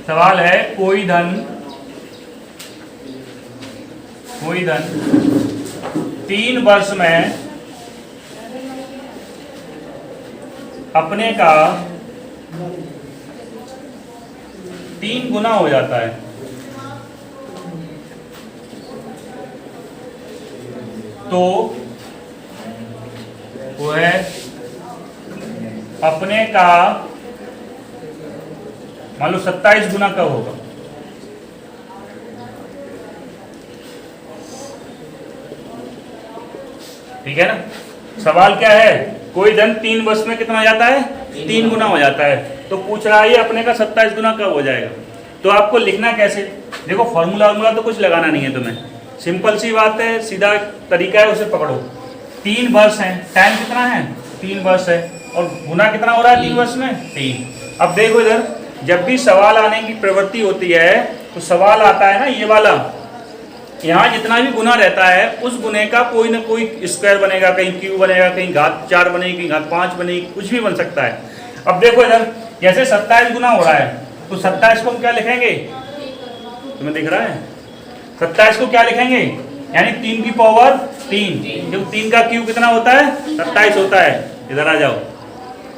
सवाल है कोई धन 3 वर्ष में अपने का 3 गुना हो जाता है। तो वह अपने का मान लो 27 गुना कब होगा? ठीक है ना। सवाल क्या है, कोई धन 3 वर्ष में कितना हो जाता है? 3 गुना हो जाता है। तो पूछ रहा है अपने का 27 गुना कब हो जाएगा। तो आपको लिखना कैसे? देखो फॉर्मूला तो कुछ लगाना नहीं है तुम्हें, सिंपल सी बात है, सीधा तरीका है, उसे पकड़ो। 3 वर्ष है, टाइम कितना है? 3 वर्ष है, और गुना कितना हो रहा है 3 वर्ष में? 3। अब देखो इधर, जब भी सवाल आने की प्रवृत्ति होती है तो सवाल आता है ना ये वाला, यहाँ जितना भी गुना रहता है उस गुने का कोई ना कोई स्क्वायर बनेगा, कहीं क्यूब बनेगा, कहीं घात 4 बनेगी, कहीं घात 5 बनेगी, कुछ भी बन सकता है। अब देखो इधर, जैसे 27 गुना हो रहा है तो 27 को हम क्या लिखेंगे? तुम्हें दिख रहा है? 27 को क्या लिखेंगे? यानी 3 की पावर 3। जब 3 का क्यूब कितना होता है? 27 होता है। इधर आ जाओ,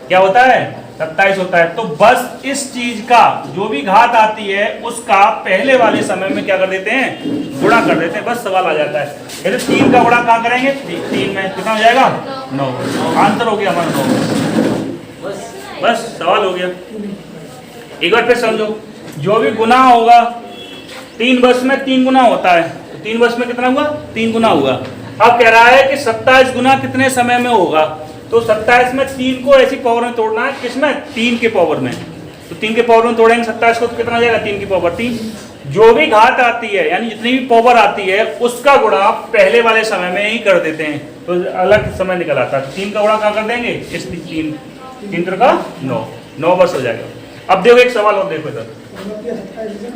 क्या होता है? 27 होता है। तो बस इस चीज का जो भी घात आती है उसका पहले वाले समय में क्या कर देते हैं? गुणा कर देते हैं, बस सवाल आ जाता है। यदि 3 का गुणा कहाँ करेंगे? 3 में कितना हो जाएगा? 9। आंसर हो गया हमारा 9। बस सवाल हो गया। एक बार फिर समझो, जो भी गुना होगा 3 वर्ष में 3 गुना होता है, तो 3 वर्ष में कितना हुआ? 3 गुना हुआ। अब कह रहा है कि 27 गुना कितने समय में होगा? तो 27 में 3 को ऐसी पावर में तोड़ना है, किसमें? 3 के पावर में। तो 3 के पावर में तोड़ेंगे 27 को तो कितना हो जाएगा? 3 की पावर 3। जो भी घात आती है यानी जितनी भी पावर आती है उसका गुणा पहले वाले समय में ही कर देते हैं, तो अलग समय निकल आता है। 3 का गुणा कहाँ कर देंगे? इस 3 का 9 वर्ष हो जाएगा। अब देखो एक सवाल और देखो इधर,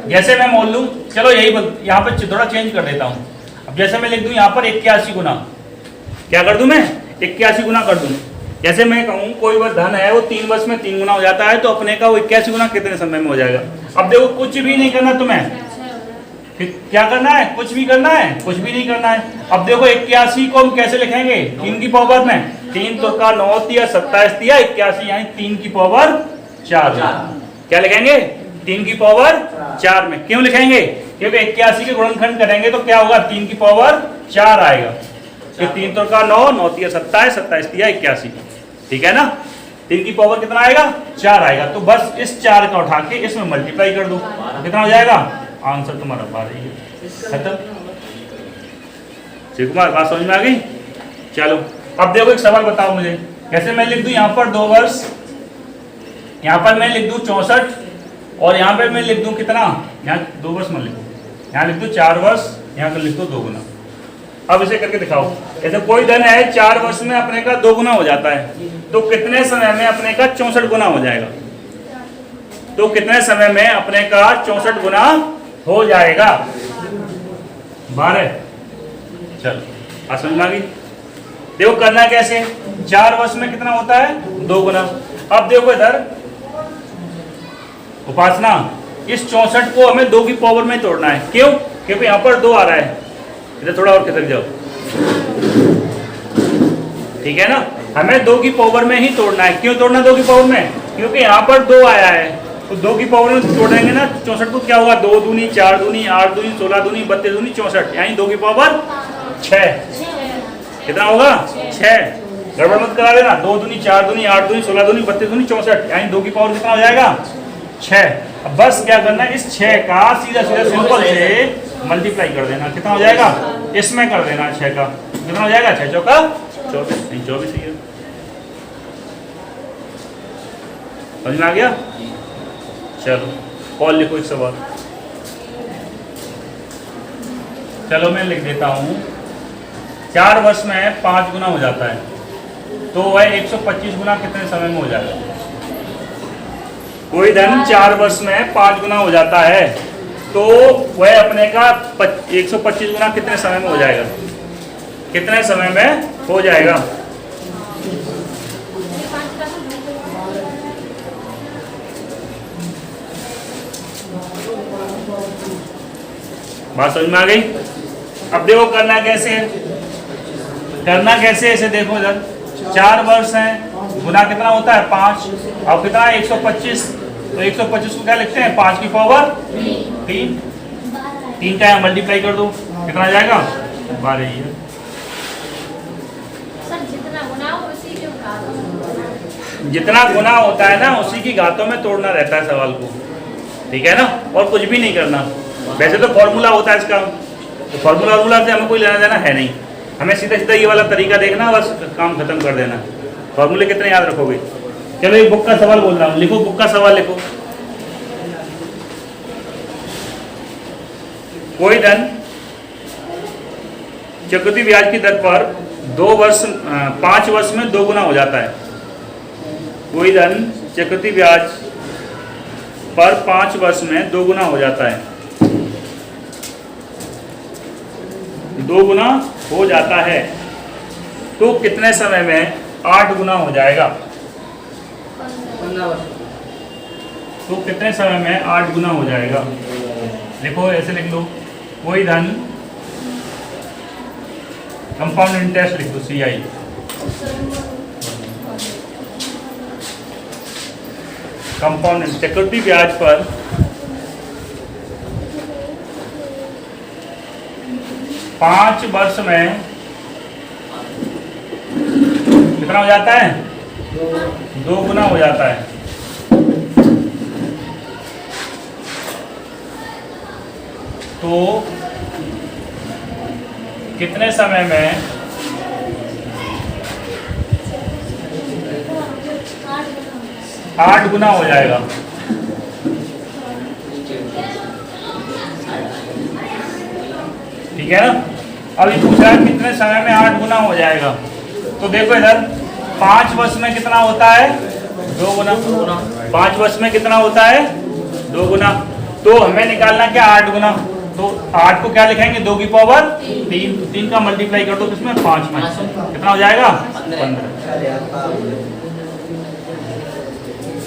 जैसे मैं मान लूँ, चलो यही यहाँ पे थोड़ा चेंज कर देता हूँ। अब जैसे मैं लिख दूँ यहाँ पर 81 गुना, क्या कर दूँ मैं? 81 गुना कर दूँ। जैसे मैं कहूँ कोई वह धन है वो 3 वर्ष में 3 गुना हो जाता है, तो अपने का वो 81 गुना कितने समय में हो जाएगा? अब देखो कुछ भी नहीं करना तुम्हें, फिर क्या करना है? कुछ भी करना है? कुछ भी नहीं करना है। अब देखो 81 को हम कैसे लिखेंगे? 3 की पावर में। 3 तो का 9 दिया, 27 दिया, 81 यानी 3 की पावर 4। क्या लिखेंगे? 3 की पावर 4 में। क्यों लिखेंगे? क्योंकि 81 के गुणनखंड करेंगे तो क्या होगा? 3 की पावर 4 आएगा। तो 3 तो का 9, 9 दिया 27, 27 दिया 81। ठीक है ना। 3 की पावर कितना आएगा? 4 आएगा। तो बस इस 4 का उठा के इसमें मल्टीप्लाई कर दो, कितना हो जाएगा? आंसर तुम्हारा 12 है। खत्म। शिव कुमार बात समझ में आ गई? चलो अब देखो एक सवाल बताओ मुझे। कैसे मैं लिख दूं यहाँ पर 2 वर्ष, यहाँ पर मैं लिख दूं 64, और यहाँ पे मैं लिख दूं कितना? यहाँ 2 वर्ष मत लिखो, यहाँ लिख दूं 4 वर्ष, यहाँ पर लिख दो 2 गुना। अब इसे करके दिखाओ। ऐसे कोई धन है 4 वर्ष में अपने का 2 गुना हो जाता है, तो कितने समय में अपने का 64 गुना हो जाएगा? तो कितने समय में अपने का 64 गुना हो जाएगा? 12। चलो समझ में आ गई। देखो करना कैसे? 4 वर्ष में कितना होता है? 2 गुना। अब देखो इधर उपासना, इस 64 को हमें 2 की पावर में तोड़ना है। क्यों? क्योंकि यहाँ पर 2 आ रहा है। इधर थोड़ा और खिसक जाओ, ठीक है ना। हमें 2 की पावर में ही तोड़ना है। क्यों तोड़ना 2 की पावर में? क्योंकि यहाँ पर 2 आया है, तो 2 की पावर में तोड़ेंगे ना 64 को, क्या होगा? 2 दूनी 4 दूनी 8 दूनी 16 दूनी 32 दूनी 64, यानी 2 की पावर 6। कितना होगा? 6। गड़बड़ मत करा लेना। 2 दूनी 4 दूनी 8 दूनी 16 दूनी 32 दूनी 64, यानी 2 की पावर कितना हो जाएगा? 6। अब बस क्या करना है? इस 6 का सीधा सीधा सिंपल से मल्टीप्लाई कर देना। कितना हो जाएगा? इसमें कर देना 6 का। कितना हो जाएगा? 6 चौका 24, नहीं 24 ही है। समझ में आ गया? चलो और लिखो एक सवाल। चलो मैं लिख देता हूँ। 4 वर्ष में 5 गुना हो जाता है, तो वह 125 गुना कितने समय में हो जाएगा? कोई धन 4 वर्ष में 5 गुना हो जाता है, तो वह अपने का 125 गुना कितने समय में हो जाएगा? कितने समय में हो जाएगा? बात समझ में आ गई। अब देखो करना कैसे है, करना कैसे है इसे देखो इधर। 4 वर्ष है, गुना कितना होता है 5, अब कितना है 125, तो 125 को क्या लिखते हैं 5 की पावर 3, 3 का यहाँ मल्टीप्लाई कर दो, कितना आ जाएगा 12 ही है। जितना गुना होता है ना उसी की घातों में तोड़ना रहता है सवाल को, ठीक है ना, और कुछ भी नहीं करना। वैसे तो फॉर्मूला होता है इसका, तो फॉर्मूला से हमें कोई लेना देना है नहीं, हमें सीधा सीधा ये वाला तरीका देखना, बस काम खत्म कर देना। फॉर्मूले कितने याद रखोगे। चलो एक बुक का सवाल बोल रहा हूँ, लिखो बुक का सवाल लिखो। कोई धन चक्रवृद्धि ब्याज की दर पर 5 वर्ष में 2 गुना हो जाता है। कोई धन चक्रवृद्धि ब्याज पर 5 वर्ष में 2 गुना हो जाता है, 2 गुना हो जाता है, तो कितने समय में 8 गुना हो जाएगा। तो कितने समय में 8 गुना हो जाएगा। लिखो ऐसे लिख लो, कोई धन कंपाउंड इंटरेस्ट लिख दो CI, कंपाउंड चक्रवृद्धि ब्याज पर 5 वर्ष में कितना हो जाता है 2 गुना हो जाता है। तो कितने समय में 8 गुना हो जाएगा। ठीक है ना। अब ये पूछ रहा है कितने समय में 8 गुना हो जाएगा। तो देखो इधर 5 वर्ष में कितना होता है 2 गुना, 5 वर्ष में कितना होता है 2 गुना। तो हमें निकालना क्या 8 गुना, तो 8 को क्या लिखेंगे 2 की पावर 3, तो 3 का मल्टीप्लाई कर दो किसमें 5 में, कितना हो जाएगा 15।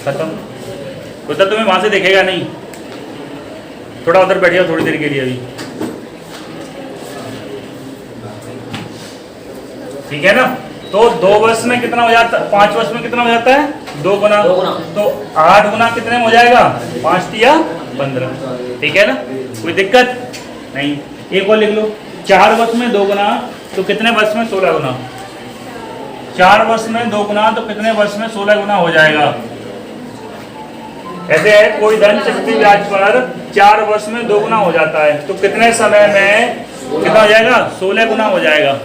खत्म। उधर तुम्हें वहां से देखेगा नहीं, थोड़ा उधर बैठिए थोड़ी देर के लिए अभी, ठीक है ना। तो 2 वर्ष में कितना हो जाता है 5 वर्ष में कितना हो जाता है 2 गुना, तो 8 गुना कितने में हो जाएगा 5 या 15, ठीक है ना, कोई दिक्कत नहीं। एक और लिख लो 4 वर्ष में 2 गुना, तो कितने वर्ष में 16 गुना, 4 वर्ष में 2 गुना तो कितने वर्ष में 16 गुना हो जाएगा। ऐसे है कोई धन चक्रवृद्धि ब्याज पर 4 वर्ष में 2 गुना हो जाता है, तो कितने समय में कितना हो जाएगा 16 गुना हो जाएगा।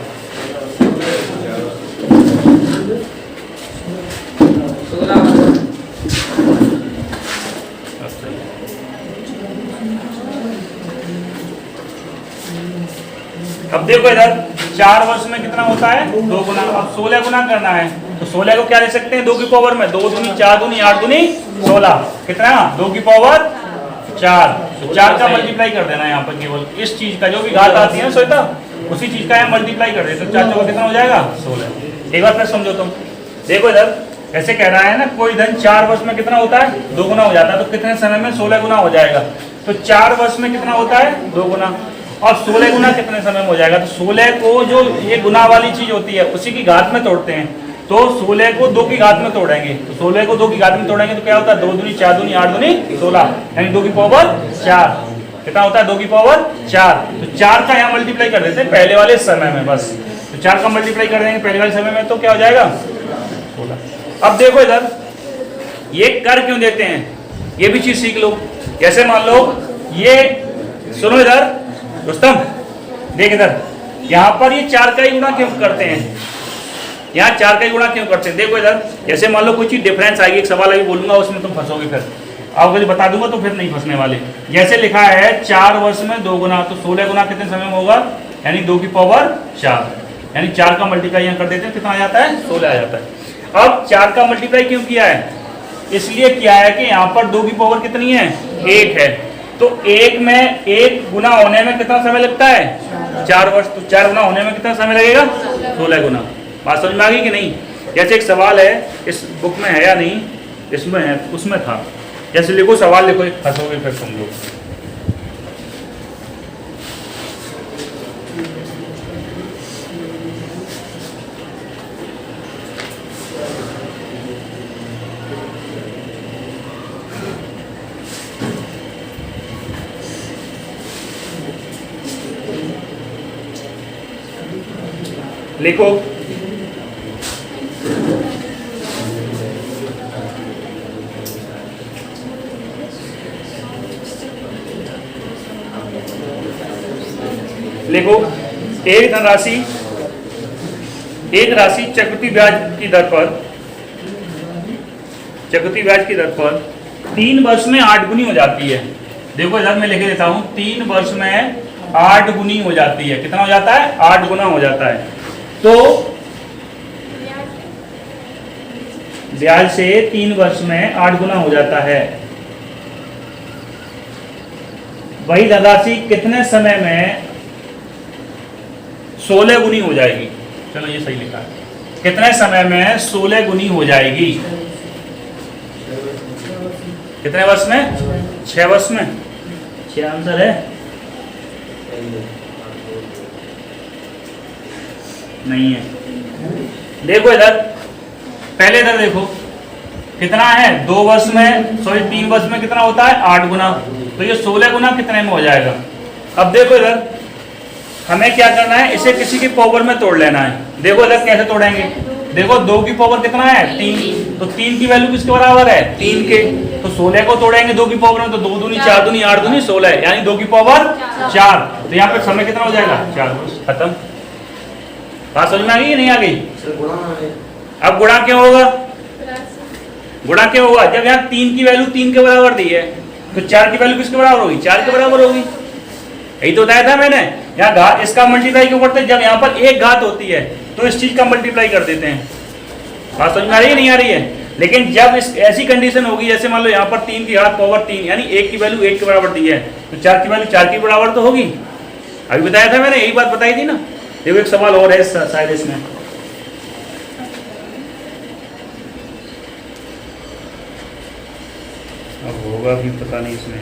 अब देखो इधर 4 वर्ष में कितना होता है 2 गुना, अब 16 गुना करना है, तो 16 को क्या ले सकते हैं 2 की पावर में, 2 दूनी 4 दूनी 8 दूनी 16, कितना 2 की पावर 4, तो 4 का मल्टीप्लाई कर देना है यहाँ पर, केवल इस चीज का जो भी घात आती है ना श्वेता, उसी चीज का यहाँ मल्टीप्लाई कर देते, तो 4 चौका कितना हो जाएगा 16। एक बार फिर समझो तुम, देखो इधर ऐसे कह रहा है ना कोई धन 4 वर्ष में कितना होता है 2 गुना हो जाता है, तो कितने समय में 16 गुना हो जाएगा। तो 4 वर्ष में कितना होता है 2 गुना, और 16 गुना कितने समय में हो जाएगा। तो 16 को जो ये गुना वाली चीज होती है उसी की घात में तोड़ते हैं, तो 16 को 2 की घात में तोड़ेंगे, तो 16 को 2 की घात में तोड़ेंगे तो क्या होता है 2 दूनी 4 दूनी 8 दूनी 16, यानी 2 की पावर 4, कितना होता है 2 की पावर 4। तो 4 का यहाँ मल्टीप्लाई कर देते हैं पहले वाले समय में, बस तो 4 का मल्टीप्लाई कर देंगे पहले वाले समय में, तो क्या हो जाएगा 16। अब देखो इधर ये कर क्यों देते हैं, ये भी चीज सीख लो। जैसे मान लो ये, सुनो इधर रुस्तम, देख इधर, यहाँ पर ये 4 का ही गुणा क्यों करते हैं, यहाँ 4 का ही गुणा क्यों करते हैं। देखो इधर जैसे मान लो कोई चीज डिफरेंस आएगी, एक सवाल अभी बोलूंगा उसमें तुम फंसोगे, फिर आपको यदि बता दूंगा तो फिर नहीं फंसने वाले। जैसे लिखा है 4 वर्ष में 2 गुना, तो 16 गुना कितने समय में होगा, यानी 2 की पावर 4, यानी 4 का मल्टीप्लाई यहाँ कर देते हैं, कितना आ जाता है 16 आ जाता है। अब 4 का मल्टीप्लाई क्यों किया है, इसलिए किया है कि यहाँ पर 2 की पावर कितनी है 1 है, तो 1 में 1 गुना होने में कितना समय लगता है 4 वर्ष, तो 4 गुना होने में कितना समय लगेगा 16 गुना। बात समझ में आ गई कि नहीं। जैसे एक सवाल है, इस बुक में है या नहीं, इसमें है, उसमें था, जैसे लिखो सवाल लिखो, फंसोगे फिर तुम लोग। लिखो। लिखो एक धनराशि, एक राशि चक्रवृद्धि ब्याज की दर पर, चक्रवृद्धि ब्याज की दर पर 3 वर्ष में 8 गुनी हो जाती है। देखो इधर मैं लिख देता हूं, 3 वर्ष में 8 गुनी हो जाती है। कितना हो जाता है? 8 गुना हो जाता है। तो ब्याज से 3 वर्ष में 8 गुना हो जाता है। वही धनराशि कितने समय में 16 गुनी हो जाएगी? चलो ये सही लिखा है। कितने समय में 16 गुनी हो जाएगी? कितने वर्ष में? 6 वर्ष में। 6 आंसर है? नहीं है। देखो इधर, पहले इधर देखो कितना है, 2 वर्ष में, सॉरी 3 वर्ष में कितना होता है? 8 गुना। तो ये 16 गुना कितने में हो जाएगा? अब देखो इधर हमें क्या करना है, इसे किसी की पावर में तोड़ लेना है। देखो इधर कैसे तोड़ेंगे? देखो 2 की पावर कितना है? 3। तो 3 की वैल्यू किसके बराबर है? 3 के। तो 16 को तोड़ेंगे 2 की पावर में, तो 2 दूनी 4 दूनी 8 दूनी 16, यानी 2 की पावर 4। तो यहाँ पे समय कितना हो जाएगा? 4 वर्ष। खत्म। बात समझ में आ गई? नहीं आ गई? अब गुणा क्यों होगा? गुणा क्यों होगा? जब यहाँ 3 की वैल्यू 3 के बराबर दी है, तो 4 की वैल्यू किसके बराबर होगी? 4 के बराबर होगी। यही तो बताया था मैंने। यहाँ घात, इसका मल्टीप्लाई क्यों करते हैं? जब यहाँ पर एक घात होती है तो इस चीज का मल्टीप्लाई कर देते हैं। बात समझ में आ रही है? नहीं आ रही है? लेकिन जब इस ऐसी कंडीशन होगी, जैसे मान लो यहाँ पर 3 की घात पावर 3, यानी 1 की वैल्यू 1 के बराबर दी है, तो 4 की वैल्यू 4 के बराबर तो होगी। अभी बताया था मैंने, यही बात बताई थी ना। देखो एक सवाल और है शायद इसमें। अब होगा भी पता नहीं इसमें।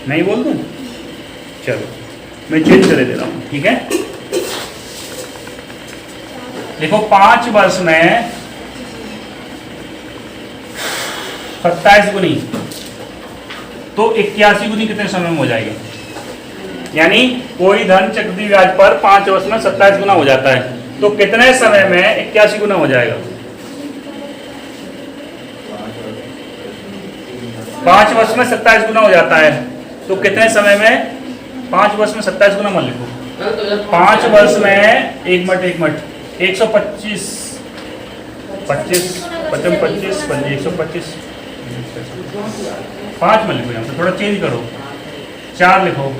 नहीं बोल दूं? चलो मैं चेंज कर दे रहा हूं, ठीक है। देखो 5 वर्ष में 27 गुनी, तो 81 गुनी कितने समय में हो जाएगी? यानी कोई धन चक्रवृद्धि ब्याज पर 5 वर्ष में 27 गुना हो जाता है, तो कितने समय में 81 गुना हो जाएगा? 5 वर्ष में 27 गुना हो जाता है, तो कितने समय में? 5 वर्ष में 27 गुना मत लिखो। 5 वर्ष में 1 मिनट 125 25 25 125 5 मत लिखो, यहाँ पे थोड़ा चेंज करो, 4 लिखो।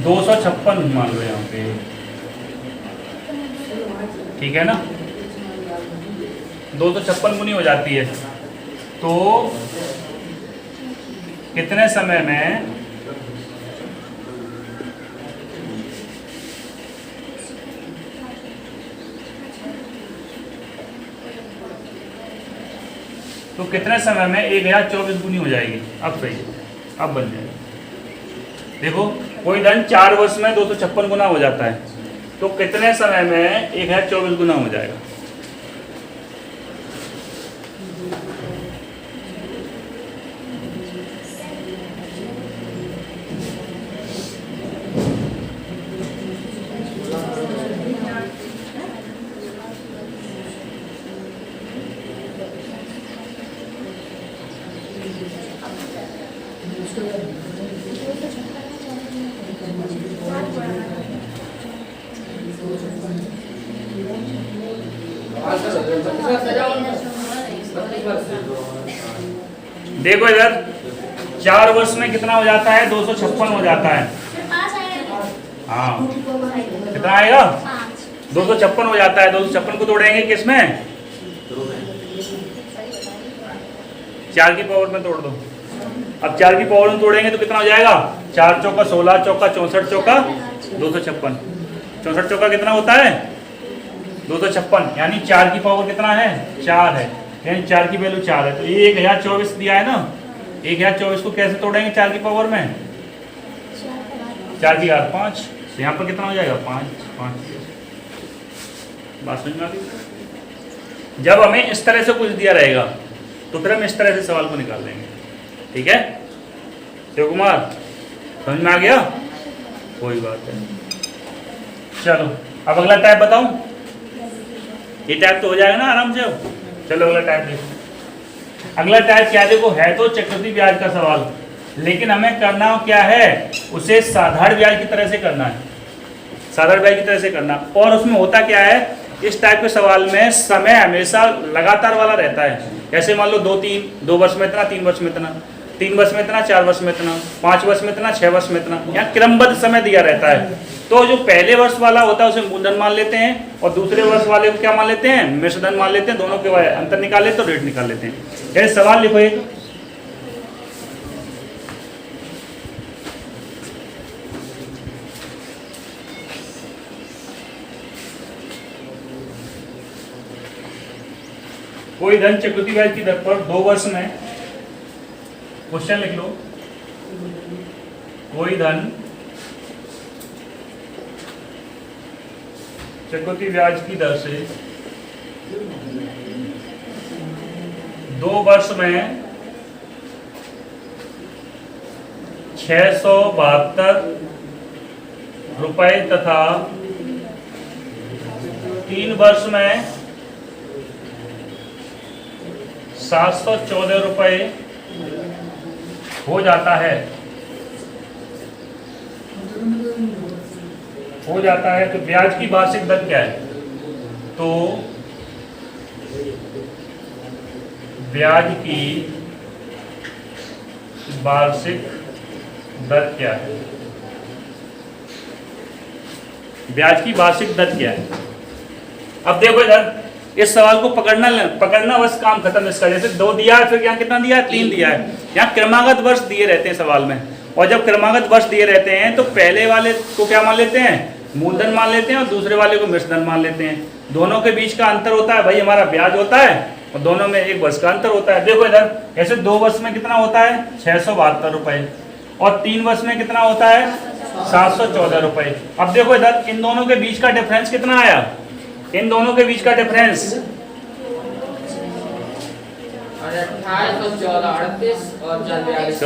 दो 256 मान लो यहाँ पे, ठीक है ना। 256 गुनी हो जाती है, तो कितने समय में कितने समय में 1024 गुनी हो जाएगी? अब सही, अब बन जाएगी। देखो कोई धन 4 वर्ष में 256 गुना हो जाता है, तो कितने समय में 1024 गुना हो जाएगा? देखो इधर 4 वर्ष में कितना हो जाता है? 256 हो जाता है। हाँ कितना आएगा? 256 हो जाता है। 256 को तोड़ेंगे किसमें? 4 की पावर में तोड़ दो। अब 4 की पावर में तोड़ेंगे तो कितना हो जाएगा? 4 चौका 16, चौका 64, चौका 256। 64 चौका कितना होता है? 256। यानी 4 की पावर कितना है? 4 है। यानी 4 की वैल्यू 4 है। तो ये 1024 दिया है ना, 1024 को कैसे तोड़ेंगे 4 की पावर में? 4 की 8 5। तो यहाँ पर कितना हो जाएगा? 5 5। बात समझ में आ गई? जब हमें इस तरह से कुछ दिया रहेगा तो फिर हम इस तरह से सवाल को निकाल लेंगे। ठीक है शिव कुमार, समझ में आ गया? कोई बात नहीं। चलो अब अगला टाइप बताऊं। ये टाइप तो हो जाएगा ना आराम से। अब चलो अगला टाइप देखो। अगला टाइप क्या देखो, है तो चक्रवृद्धि ब्याज का सवाल, लेकिन हमें करना क्या है? उसे साधारण ब्याज की तरह से करना है। साधारण ब्याज की तरह से करना। और उसमें होता क्या है, इस टाइप के सवाल में समय हमेशा लगातार वाला रहता है। जैसे मान लो 2 वर्ष में इतना, 3 वर्ष में इतना, 3 वर्ष में इतना, 4 वर्ष में इतना, 5 वर्ष में इतना, 6 वर्ष में इतना, यहाँ क्रमबद्ध समय दिया रहता है। तो जो पहले वर्ष वाला होता है उसे मूलधन मान लेते हैं, और दूसरे वर्ष वाले को क्या मान लेते हैं? मिश्रधन मान लेते हैं। दोनों के अंतर निकाल लेते हैं तो रेट निकाल लेते हैं। जैसे सवाल लिखो एक, कोई धन चक्रवृद्धि ब्याज की दर पर 2 वर्ष में, क्वेश्चन लिख लो, कोई धन चक्रवृद्धि ब्याज की दर से 2 वर्ष में 672 रुपए तथा 3 वर्ष में 714 रुपए हो जाता है। तो ब्याज की वार्षिक दर क्या है? तो ब्याज की वार्षिक दर क्या है? ब्याज की वार्षिक दर क्या है? अब देखो इधर इस सवाल को पकड़ना बस काम खत्म इसका। जैसे 2 दिया है, फिर यहाँ कितना दिया है? 3 दिया है। यहाँ क्रमागत वर्ष दिए रहते हैं सवाल में, और जब क्रमागत वर्ष दिए रहते हैं तो पहले वाले को क्या मान लेते हैं? मूलधन मान लेते हैं, और दूसरे वाले को मिश्रधन मान लेते हैं। दोनों के बीच का अंतर होता है भाई हमारा ब्याज होता है, और दोनों में 1 वर्ष का अंतर होता है। देखो इधर ऐसे 2 वर्ष में कितना होता है? 672 रुपए, और 3 वर्ष में कितना होता है? 714 रुपए। अब देखो इधर इन दोनों के बीच का डिफरेंस कितना आया? इन दोनों के बीच का डिफरेंस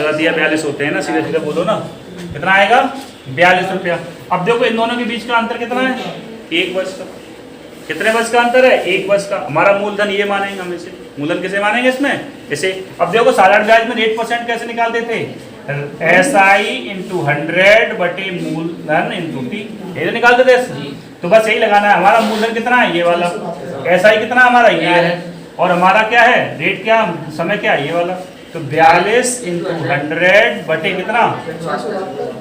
42 होते हैं ना, सीधे सीधे बोलो ना, कितना आएगा? 42 रुपया। अब देखो इन दोनों के बीच का अंतर कितना है? 1 वर्ष का। कितने वर्ष का अंतर है? 1 वर्ष का। हमारा मूलधन ये मानेंगे हम इसे। मूलधन किसे मानेंगे इसमें? इसे। अब देखो साधारण ब्याज में रेट परसेंट कैसे निकालते थे? SI × 100 बटे मूलधन × T, ये निकालते थे। तो बस यही लगाना है। हमारा मूलधन कितना है? ये वाला। SI कितना हमारा? ये है। और हमारा क्या है? रेट क्या, समय क्या है? ये वाला। तो 42 × 100 बटे कितना?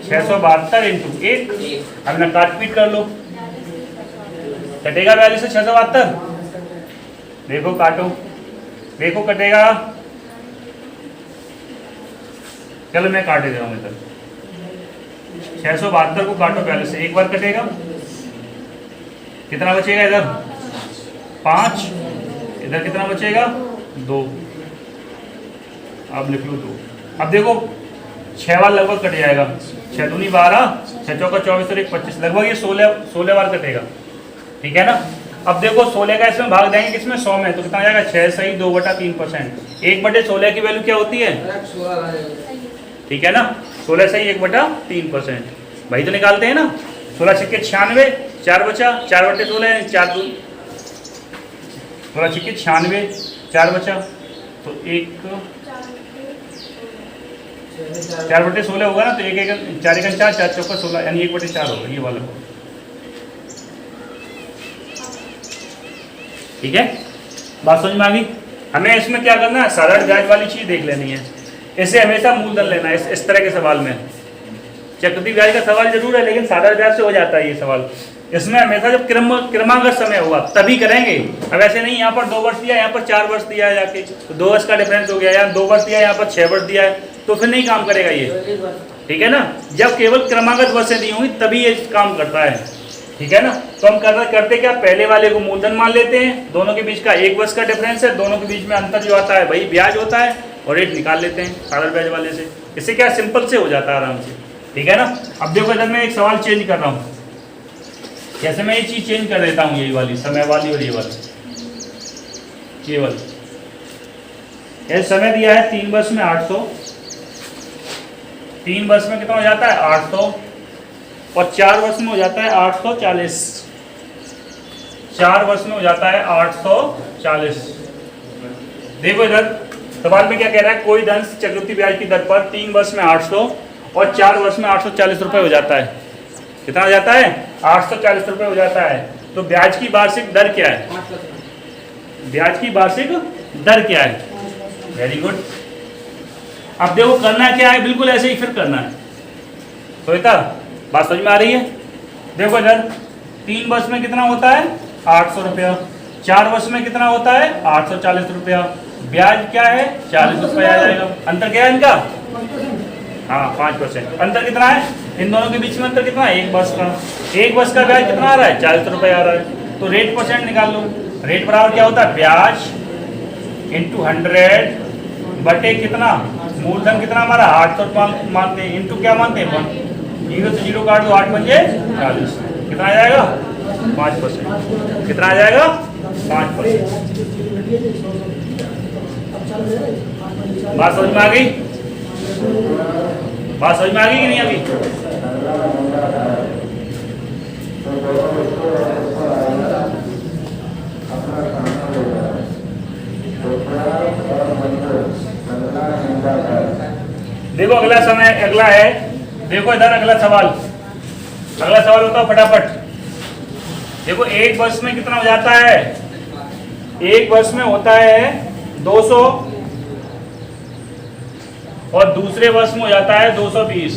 672 × 1। अब ना काट पीट कर लो, कटेगा 42 से 672। देखो काटो, देखो कटेगा। चलो मैं काट दे रहा हूँ इधर। 672 को काटो 42 से, एक बार कटेगा। कितना बचेगा इधर? 5। इधर कितना बचेगा? 2। अब लिख लो 2। अब देखो 6 बार लगभग कट जाएगा। 6 दूनी 12, 6 चौका 24 और 1 25, लगभग ये 16 बार कटेगा। ठीक है ना? अब देखो 16 का इसमें भाग देंगे किसमें? 100 में, तो कितना आ जाएगा? 6 सही 2/3%। 1/16 की वैल्यू क्या होती है? ठीक है ना? 16 सही 1/3%। भाई तो निकालते हैं ना। 16 छक्के 96, 4 बचा, 4/16, 4 2, 16 छक्के 96, 4 बचा, तो 1 4/16 होगा ना, तो 1 1 4 1 4, 4 चौका 16, यानी 1/4 होगा ये वाला। ठीक है, बात समझ में आ गई? हमें इसमें क्या करना है? साधारण ब्याज वाली चीज देख लेनी है। इसे हमेशा मूलधन लेना है इस तरह के सवाल में। चक्रवृद्धि ब्याज का सवाल जरूर है, लेकिन साधारण ब्याज से हो जाता है ये सवाल। इसमें हमेशा जब क्रमागत समय होगा तभी करेंगे। अब ऐसे नहीं यहाँ पर 2 वर्ष दिया, यहाँ पर 4 वर्ष दिया है जाके, तो 2 वर्ष का डिफरेंस हो गया, यहाँ 2 वर्ष दिया, यहाँ पर 6 वर्ष दिया है, तो फिर नहीं काम करेगा ये। ठीक है ना, जब केवल क्रमागत वर्षें दी होंगी तभी ये काम करता है। ठीक है ना, तो हम करते क्या, पहले वाले को मूलधन मान लेते हैं, दोनों के बीच का 1 वर्ष का डिफरेंस है, दोनों के बीच में अंतर जो आता है वही ब्याज होता है, और रेट निकाल लेते हैं साधारण ब्याज वाले से। इससे क्या सिंपल से हो जाता है आराम से। ठीक है ना, अब देखो इधर मैं एक सवाल चेंज कर रहा हूँ, जैसे मैं ये चीज चेंज कर देता हूँ, यही वाली समय वाली और ये वाली, केवल ये समय दिया है 3 वर्ष में 800, 3 वर्ष में कितना हो जाता है 800, और 4 वर्ष में हो जाता है 840, 4 वर्ष में हो जाता है 840। देखो इधर सवाल में क्या कह रहा है, कोई धन चक्रवृद्धि ब्याज की दर पर 3 वर्ष में 800 और 4 वर्ष में 840 रुपए हो जाता है। कितना हो जाता है 840 रुपए हो जाता है। तो ब्याज की वार्षिक दर क्या है, ब्याज की वार्षिक दर क्या है, वेरी गुड। अब देखो करना क्या है, बिल्कुल ऐसे ही फिर करना है। श्वेता बात समझ में आ रही है? देखो इधर 3 वर्ष में कितना होता है 800 रुपया, 4 वर्ष में कितना होता है 840 रुपया, ब्याज क्या है 40 रुपया आ जाएगा। अंतर क्या है इनका, हाँ 5%। अंतर कितना है इन दोनों के बीच में, अंतर कितना है 1 वर्ष का। 1 वर्ष का ब्याज कितना आ रहा है 40 रुपया आ रहा है, तो रेट परसेंट निकाल लो। रेट बराबर क्या होता है, ब्याज इंटू 100 बटे कितना, मूलधन कितना हमारा 800 मानते हैं, इंटू क्या मानते हैं 1, 0 से 0 काट दो, 8 पंजे 40, कितना आ जाएगा 5%। कितना आ जाएगा 5%। बात समझ में आ गई, बात समझ में आ गई कि नहीं अभी? देखो अगला समय, अगला है, देखो इधर अगला सवाल होता है फटाफट। देखो 1 वर्ष में कितना हो जाता है, 1 वर्ष में होता है 200 और दूसरे वर्ष में हो जाता है 220।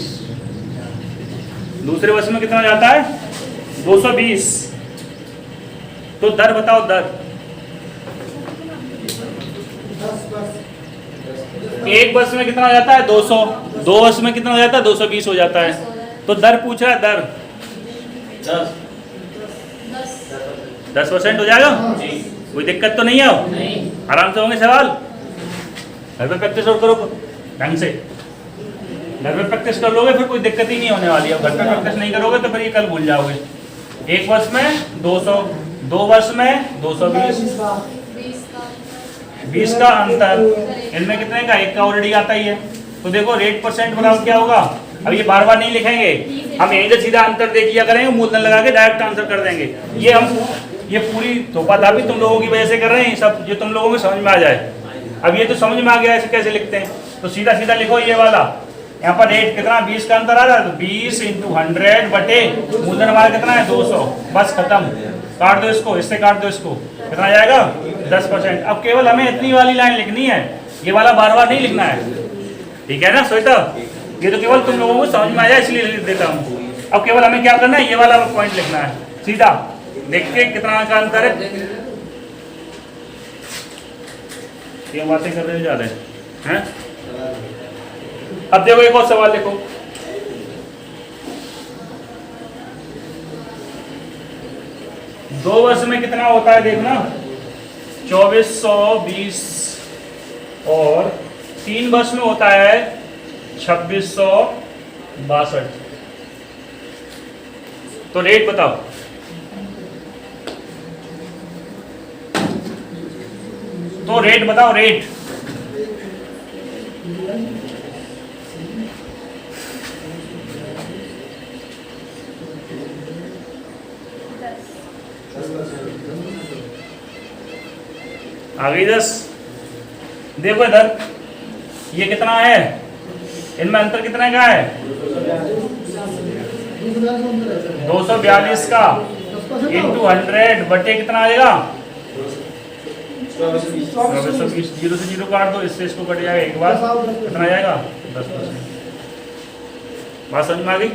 दूसरे वर्ष में कितना हो जाता है 220। तो दर बताओ, दर 1 वर्ष में कितना हो जाता है 200, 2 वर्ष में कितना हो जाता है 220 हो जाता है। तो दर पूछ रहा है, दर 10% हो जाएगा, कोई दिक्कत तो नहीं है? आराम से होंगे सवाल, घर पे प्रैक्टिस और करो ढंग से, घर पे प्रैक्टिस कर लोगे फिर कोई दिक्कत ही नहीं होने वाली है। घर पे प्रैक्टिस नहीं करोगे तो फिर ये कल भूल जाओगे। 1 वर्ष में 200, 2 वर्ष में 220, 20 का अंतर, इनमें कितने का 1 का ऑलरेडी आता ही है। तो देखो रेट परसेंट बराबर क्या होगा, अब ये बार बार नहीं लिखेंगे, हम यहीं से सीधा अंतर दे दिया करेंगे, मूलधन लगा के डायरेक्ट आंसर कर देंगे। ये पूरी धोखाधाड़ी तुम लोगों की वजह से कर रहे हैं सब, जो तुम लोगों को समझ में आ जाए। अब ये तो समझ में आ गया ऐसे कैसे लिखते हैं, तो सीधा सीधा लिखो ये वाला। यहाँ पर रेट कितना 20 का अंतर आ रहा है, तो 20 इंटू 100 बटे मूलधन हमारा कितना है 200, बस खत्म। काट दो इसको, इससे काट दो इसको, कितना आ जाएगा 10%। अब केवल हमें इतनी वाली लाइन लिखनी है, ये वाला बार बार नहीं लिखना है। ठीक है ना श्वेता, ये तो केवल तुम लोगों को समझ में आ जाए इसलिए लिख देता हूँ। अब केवल हमें क्या करना है, ये वाला पॉइंट लिखना है सीधा, देख के कितना का अंतर है। ये बातें कर रहे जा रहे हैं। अब देखो एक और सवाल देखो, दो वर्ष में कितना होता है देखना, 2420, और 3 वर्ष में होता है 2662। तो रेट बताओ, तो रेट बताओ, रेट आ गई 10। देखो इधर ये कितना है, इनमें अंतर कितने का है 242 का इंटू 100 बटे कितना आएगा 2420। 0 से 0 काट दो, इससे इसको कट जाएगा एक बार, कितना आ जाएगा 10%। बात समझ में आ गई?